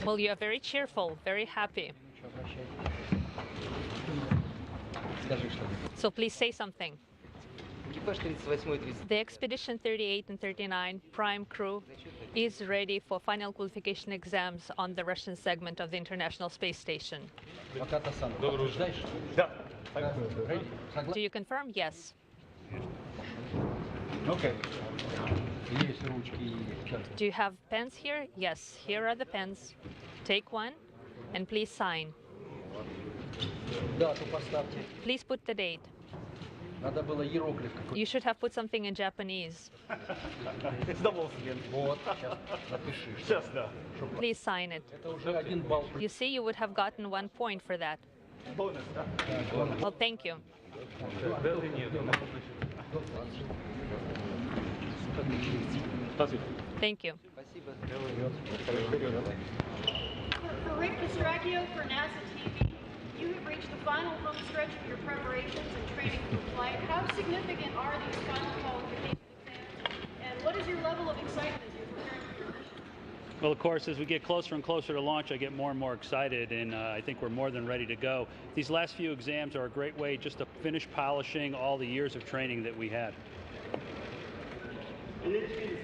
Well, you are very cheerful, very happy. So please say something. The Expedition 38 and 39 prime crew is ready for final qualification exams on the Russian segment of the International Space Station. Do you confirm? Yes. Okay. Do you have pens here? Yes, here are the pens. Take one and please sign. Please put the date. You should have put something in Japanese. Please sign it. You see, you would have gotten 1 point for that. Well, thank you. Thank you. For Rick Pistracchio for NASA TV, you have reached the final home stretch of your preparations and training for flight. How significant are these final qualification exams, and what is your level of excitement as you're preparing for your mission? Well, of course, as we get closer and closer to launch, I get more and more excited, and I think we're more than ready to go. These last few exams are a great way just to finish polishing all the years of training that we had. NHK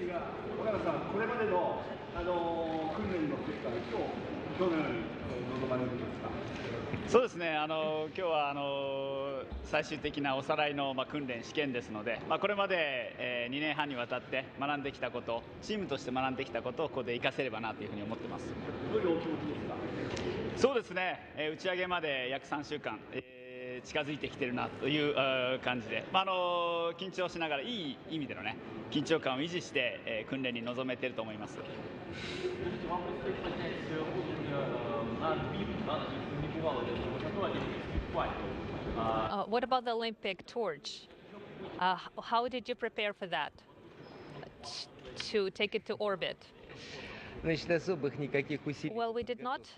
そうですね、今日は最終的なおさらいの訓練試験ですので、これまで2年半にわたって学んできたこと、チームとして学んできたことをここで活かせればなというふうに思ってます。どういうお気持ちですか？そうですね、打ち上げまで約3週間、近づいてきてるなという感じで、緊張しながらいい意味でのね、緊張感を維持して、訓練に臨めていると思います。What about the Olympic torch? How did you prepare for that? To take it to orbit? Well, we did not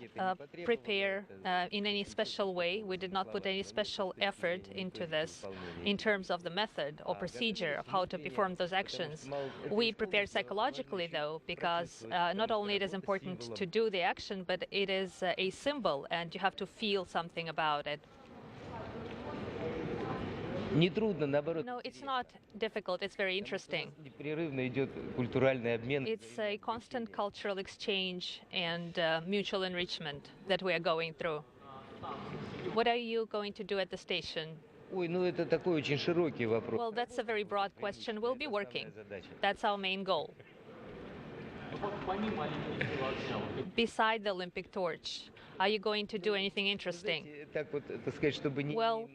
prepare in any special way. We did not put any special effort into this in terms of the method or procedure of how to perform those actions. We prepared psychologically, though, because not only it is important to do the action, but it is a symbol, and you have to feel something about it. No, it's not difficult. It's very interesting. It's a constant cultural exchange and mutual enrichment that we are going through. What are you going to do at the station? Well, that's a very broad question. We'll be working. That's our main goal. Beside the Olympic torch, are you going to do anything interesting? Well,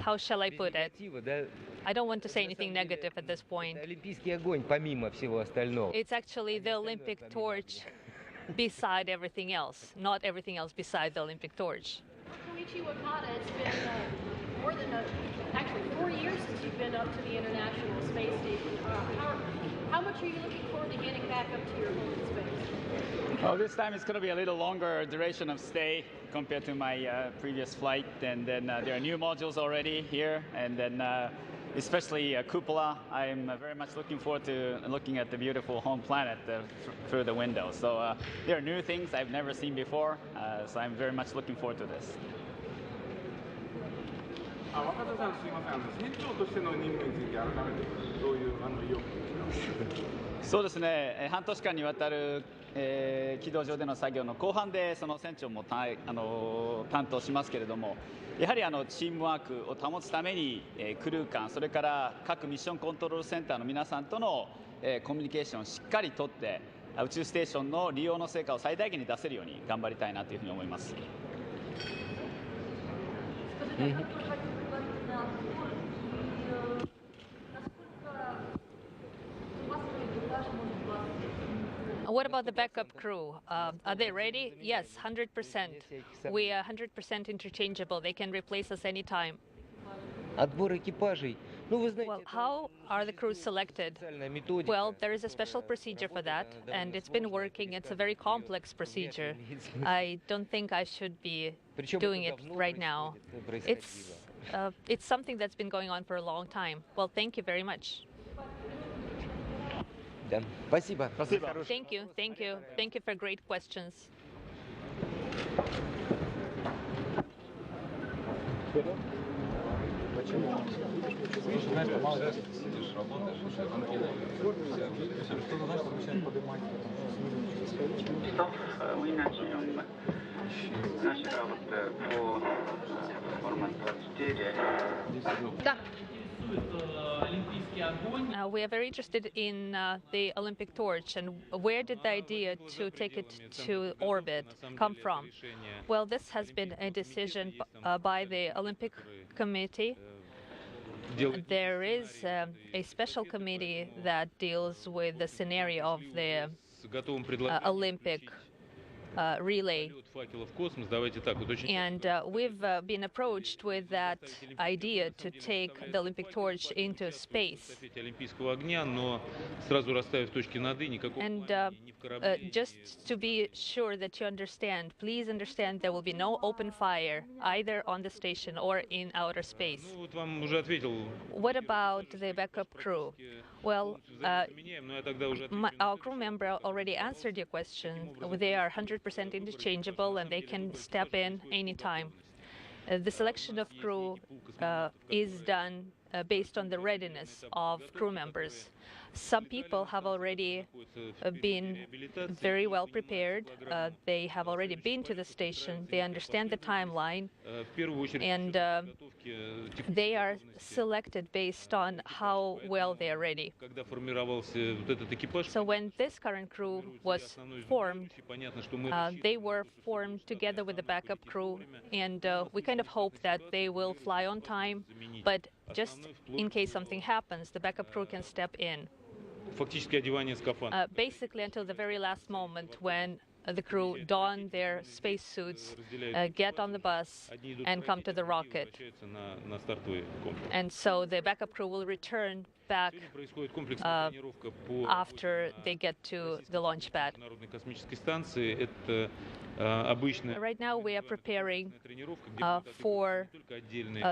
how shall I put it? I don't want to say anything negative at this point. It's actually the Olympic torch beside everything else, not everything else beside the Olympic torch. Koichi Wakata, it's been more than actually 4 years since you've been up to the International Space Station. How much are you looking forward to getting back up to your home in space? Oh, this time it's going to be a little longer duration of stay compared to my previous flight, and then there are new modules already here, and then especially Cupola. I'm very much looking forward to looking at the beautiful home planet through the window. So there are new things I've never seen before, so I'm very much looking forward to this. 若田さん、すみません、船長としての任務について改めてどういう意欲そうですね、半年間にわたる、軌道上での作業の後半でその船長も担当しますけれども、やはりチームワークを保つために、クルー間、それから各ミッションコントロールセンターの皆さんとの、コミュニケーションをしっかりとって宇宙ステーションの利用の成果を最大限に出せるように頑張りたいなというふうに思います。What about the backup crew? Are they ready? Yes, 100%. We are 100% interchangeable. They can replace us anytime. Well, how are the crews selected? Well, there is a special procedure for that, and it's been working. It's a very complex procedure. I don't think I should be doing it right now. It's something that's been going on for a long time. Well, thank you very much. Спасибо. Спасибо. Thank you, thank you, thank you for great questions. We начнем наши работы по формату 4. We are very interested in the Olympic torch, and where did the idea to take it to orbit come from? Well, this has been a decision by the Olympic Committee. There is a special committee that deals with the scenario of the Olympic relay. And we've been approached with that idea to take the Olympic torch into space. And just to be sure that you understand, please understand there will be no open fire either on the station or in outer space. What about the backup crew? Well, our crew member already answered your question. They are 100% interchangeable and they can step in anytime. The selection of crew is done based on the readiness of crew members. Some people have already been very well prepared. They have already been to the station. They understand the timeline. And they are selected based on how well they are ready. So when this current crew was formed, they were formed together with the backup crew, and we kind of hope that they will fly on time, but just in case something happens, the backup crew can step in. Basically until the very last moment when the crew don their spacesuits, get on the bus, and come to the rocket. And so the backup crew will return back after they get to the launch pad. Right now we are preparing for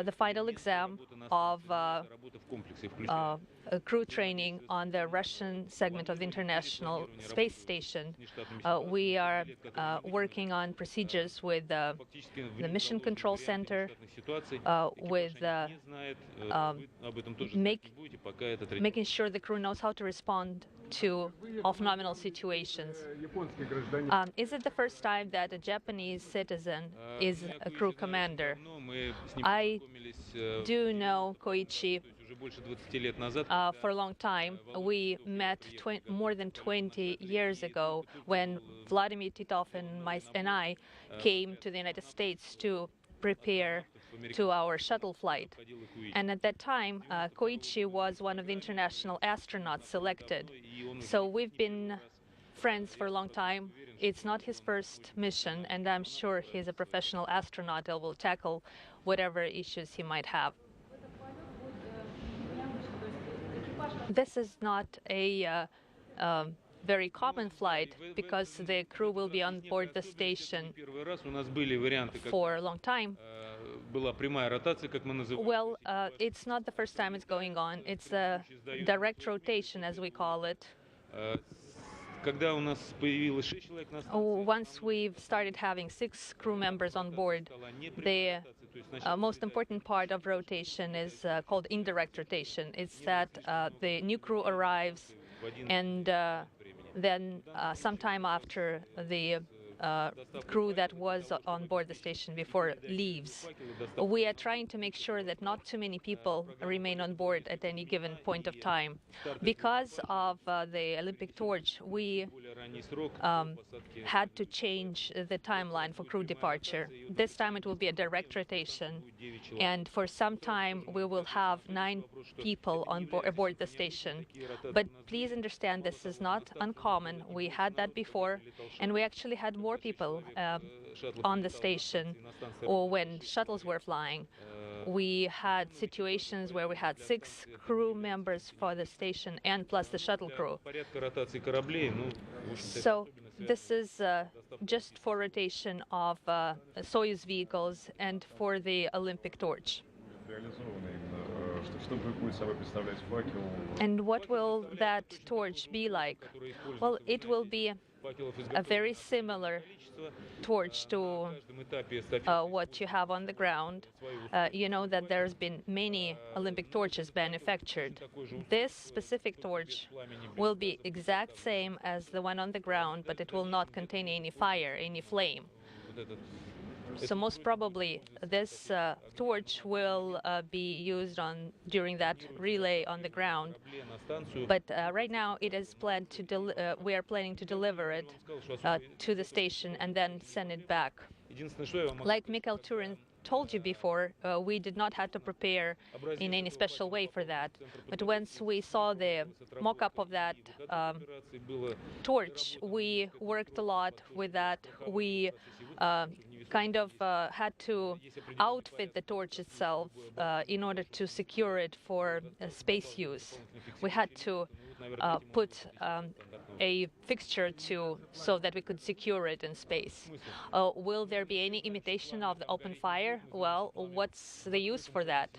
the final exam of crew training on the Russian segment of the International Space Station. We are working on procedures with the Mission Control Center, with making sure the crew knows how to respond to off-nominal situations. Is it the first time that a Japanese citizen is a crew commander? I do know Koichi for a long time. We met more than 20 years ago when Vladimir Titov and I came to the United States to prepare to our shuttle flight. And at that time, Koichi was one of the international astronauts selected. So we've been friends for a long time. It's not his first mission, and I'm sure he's a professional astronaut that will tackle whatever issues he might have. This is not a very common flight because the crew will be on board the station for a long time. Well, it's not the first time it's going on. It's a direct rotation, as we call it. Once we've started having 6 crew members on board, the most important part of rotation is called indirect rotation. It's that the new crew arrives, and then sometime after the crew that was on board the station before leaves. We are trying to make sure that not too many people remain on board at any given point of time. Because of the Olympic torch, we had to change the timeline for crew departure. This time it will be a direct rotation, and for some time we will have 9 people aboard the station. But please understand, this is not uncommon. We had that before, and we actually had more people on the station, or when shuttles were flying. We had situations where we had 6 crew members for the station and plus the shuttle crew. So this is just for rotation of Soyuz vehicles and for the Olympic torch. And what will that torch be like? Well, it will be a very similar torch to what you have on the ground. You know that there's been many Olympic torches manufactured. This specific torch will be exact same as the one on the ground, but it will not contain any fire, any flame. So most probably this torch will be used during that relay on the ground. But right now it is planned to we are planning to deliver it to the station and then send it back. Like Mikhail Turin told you before, we did not have to prepare in any special way for that. But once we saw the mock-up of that torch, we worked a lot with that. We kind of had to outfit the torch itself in order to secure it for space use. We had to put a fixture so that we could secure it in space. Will there be any imitation of the open fire? Well, what's the use for that?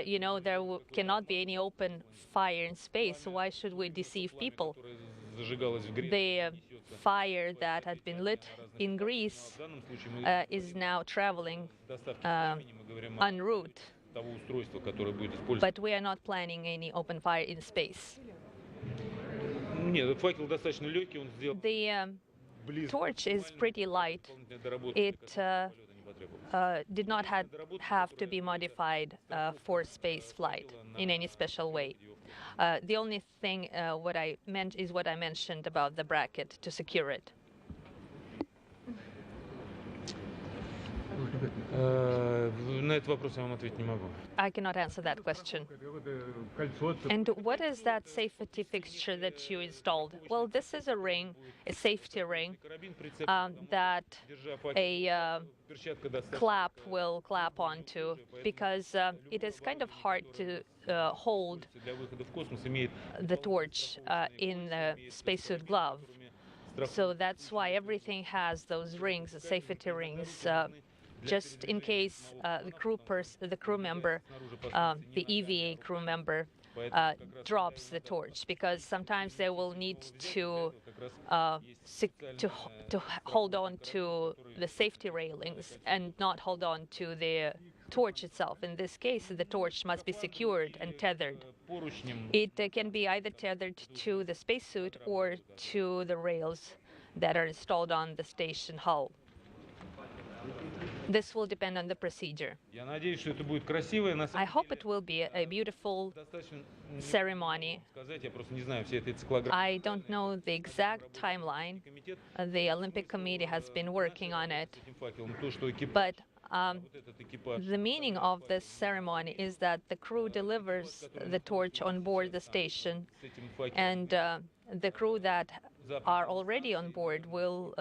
You know, there cannot be any open fire in space, so why should we deceive people? The fire that had been lit in Greece is now traveling en route, but we are not planning any open fire in space. The torch is pretty light. It did not have to be modified for space flight in any special way. The only thing what I meant is what I mentioned about the bracket to secure it. I cannot answer that question. And what is that safety fixture that you installed? Well, this is a ring, a safety ring, that a clap will clap onto, because it is kind of hard to hold the torch in the spacesuit glove. So that's why everything has those rings, the safety rings, just in case the crew member, the EVA crew member, drops the torch, because sometimes they will need to hold on to the safety railings and not hold on to the torch itself. In this case, the torch must be secured and tethered. It can be either tethered to the spacesuit or to the rails that are installed on the station hull. This will depend on the procedure. I hope it will be a beautiful ceremony. I don't know the exact timeline. The Olympic Committee has been working on it. But the meaning of this ceremony is that the crew delivers the torch on board the station, and the crew that are already on board will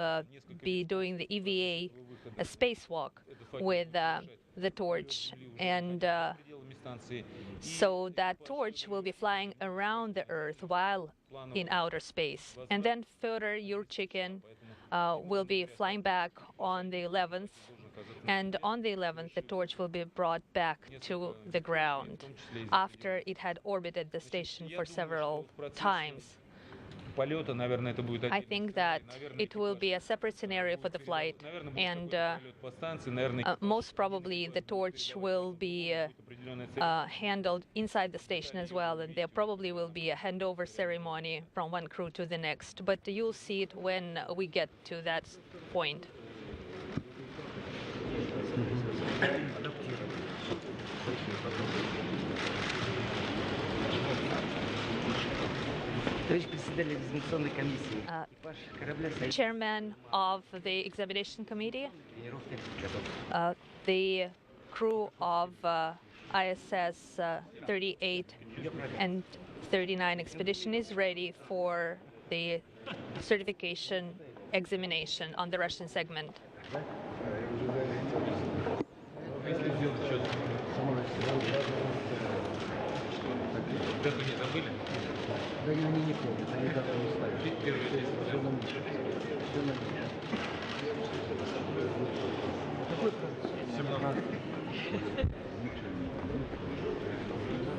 be doing the EVA a spacewalk with the torch, and so that torch will be flying around the Earth while in outer space. And then Fyodor Yurchikhin will be flying back on the 11th, and on the 11th the torch will be brought back to the ground after it had orbited the station for several times. I think that it will be a separate scenario for the flight, and most probably the torch will be handled inside the station as well, and there probably will be a handover ceremony from one crew to the next, but you'll see it when we get to that point. Chairman of the examination committee, the crew of ISS 38 and 39 expedition is ready for the certification examination on the Russian segment.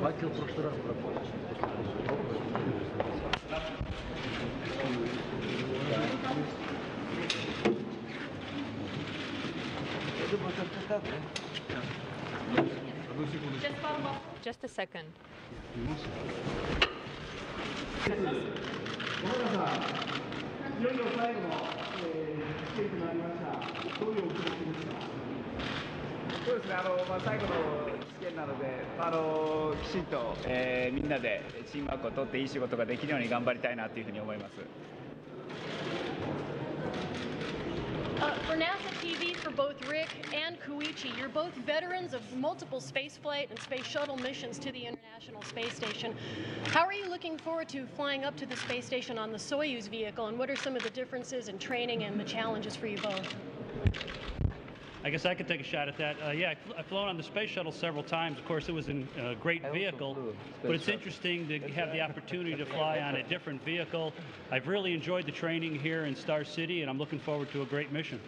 Факел в прошлый раз пропал. Я думаю, как-то так, да? Одну секунду. Just a second. いよいよ最後の試験となりました。どういうお気持ちですか？そうですね、最後の試験なので、きちんと、みんなでチームワークを取っていい仕事ができるように頑張りたいなというふうに思います。For NASA TV, for both Rick and Koichi, you're both veterans of multiple spaceflight and space shuttle missions to the International Space Station. How are you looking forward to flying up to the space station on the Soyuz vehicle, and what are some of the differences in training and the challenges for you both? I guess I could take a shot at that. Yeah, I've flown on the space shuttle several times. Of course, it was a great vehicle, but it's interesting to have the opportunity to fly on a different vehicle. I've really enjoyed the training here in Star City, and I'm looking forward to a great mission.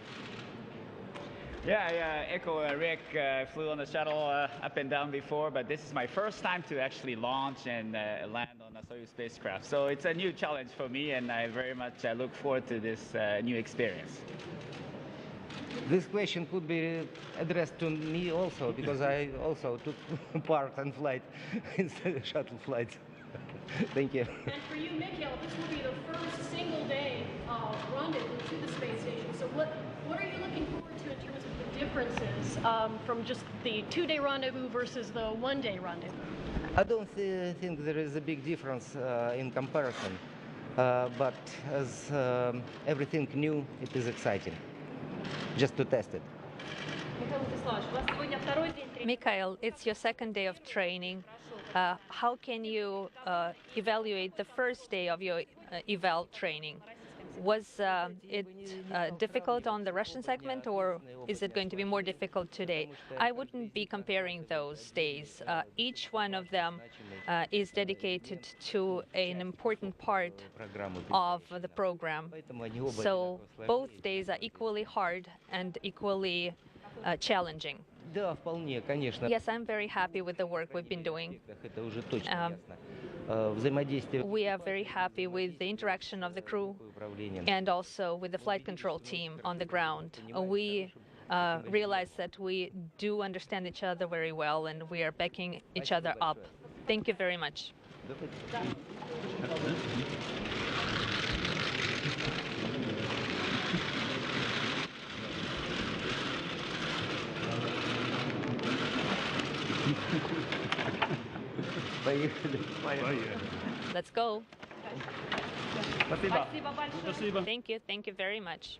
Yeah, Echo, Rick flew on the shuttle up and down before, but this is my first time to actually launch and land on a Soyuz spacecraft. So it's a new challenge for me, and I very much look forward to this new experience. This question could be addressed to me also, because I also took part in flight in shuttle flights. Thank you. And for you, Mikhail, this will be the first single day rendezvous to the space station. So what are you looking forward to in terms of the differences from just the 2-day rendezvous versus the 1-day rendezvous? I don't think there is a big difference in comparison, but as everything new, it is exciting. Just to test it. Mikhail, it's your second day of training. How can you evaluate the first day of your eval training? Was it difficult on the Russian segment, or is it going to be more difficult today? I wouldn't be comparing those days. Each one of them is dedicated to an important part of the program. So both days are equally hard and equally challenging. Yes, I'm very happy with the work we've been doing. We are very happy with the interaction of the crew and also with the flight control team on the ground. We realize that we do understand each other very well, and we are backing each other up. Thank you very much. Let's go. Thank you. Thank you very much.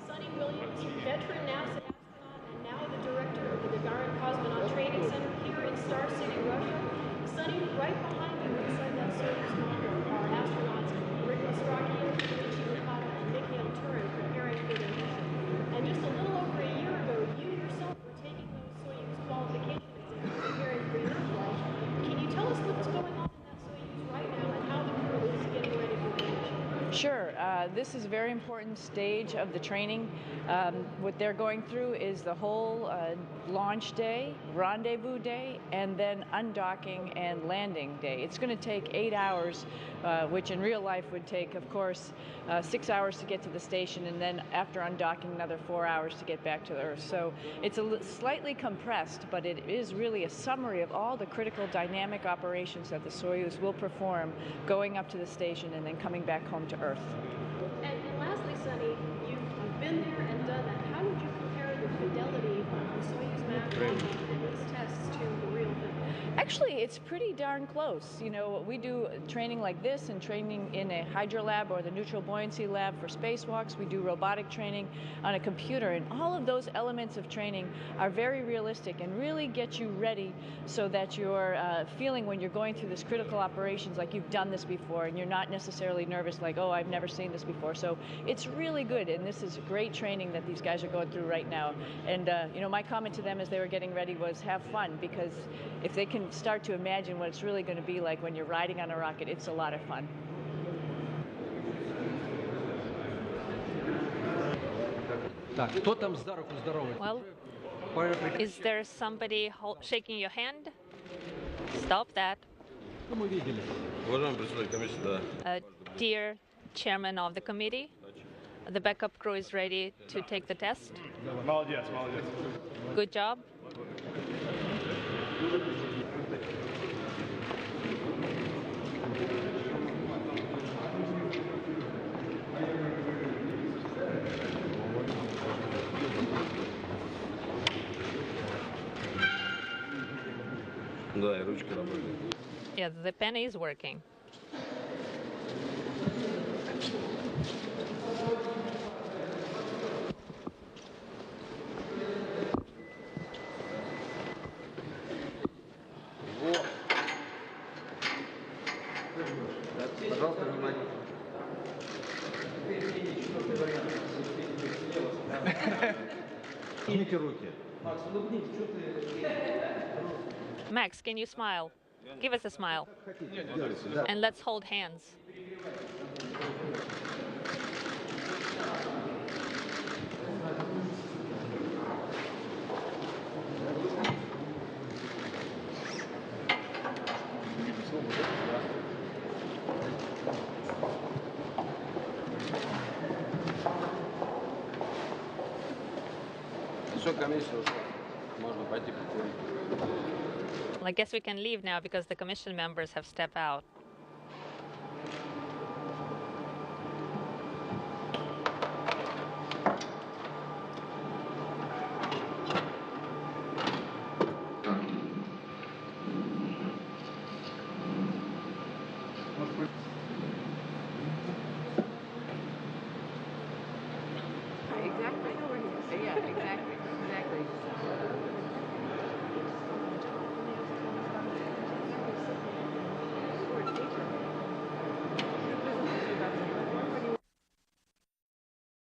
Sonny Williams, veteran NASA astronaut and now the director of the Gagarin Cosmonaut Training Center here in Star City, Russia. Sonny, right behind you inside that Soyuz module are astronauts Rick Koichi and Mikhail Turin preparing for their mission. And just a little over a year ago, you yourself were taking those Soyuz qualification exams preparing for your flight. Can you tell us what's going on in that Soyuz right now and how the crew is getting ready for the mission? Sure. This is a very important stage of the training. What they're going through is the whole launch day, rendezvous day, and then undocking and landing day. It's going to take 8 hours, which in real life would take, of course, 6 hours to get to the station, and then after undocking, another 4 hours to get back to the Earth. So it's slightly compressed, but it is really a summary of all the critical dynamic operations that the Soyuz will perform going up to the station and then coming back home to Earth. And lastly, Sonny, you've been there and done that. How would you compare the fidelity of the Soyuz map in these tests to the real thing? Actually, it's pretty darn close. You know, we do training like this and training in a hydro lab or the neutral buoyancy lab for spacewalks. We do robotic training on a computer, and all of those elements of training are very realistic and really get you ready so that you're feeling when you're going through this critical operations like you've done this before, and you're not necessarily nervous like, oh, I've never seen this before. So it's really good, and this is great training that these guys are going through right now. And you know, my comment to them as they were getting ready was have fun, because if they can start to imagine what it's really going to be like when you're riding on a rocket. It's a lot of fun. Well, is there somebody shaking your hand? Stop that. Dear Chairman of the committee, the backup crew is ready to take the test. Good job. Yeah, the pen is working. Max, can you smile? Give us a smile. And let's hold hands. Well, I guess we can leave now because the commission members have stepped out. Exactly. Yeah, exactly.